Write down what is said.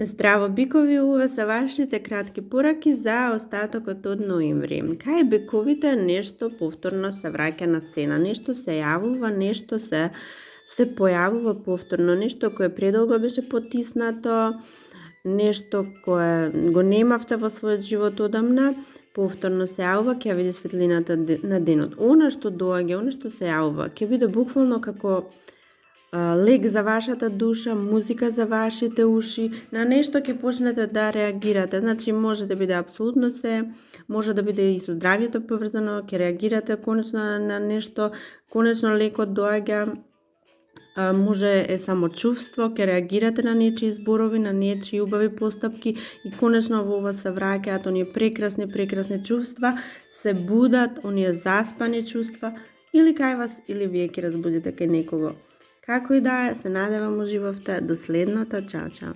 Здраво, бикови, ова се вашите кратки пораки за остатокот од ноември. Кај биковите нешто повторно се враќа на сцена, нешто се јавува, нешто се појавува повторно, нешто кое предолго беше потиснато, нешто кое го немавте во својот живот одамна, повторно се јавува, ќе види светлината на денот. Она што доаѓа, она што се јавува, ќе биде буквално како лек за вашата душа, музика за вашите уши, на нешто ќе почнете да реагирате. Значи, може да биде апсолутно се, може да биде и со здравието поврзано, ќе реагирате конечно на нешто, конечно лекот доаѓа, може е само чувство, ќе реагирате на нечии зборови, на нечии убави постапки и конечно во ова се враќаат оние прекрасни чувства, се будат оние заспани чувства или кај вас, или вие ќе разбудите кај некого. Како и да е, се надевам уживавте. До следното. Чао, чао.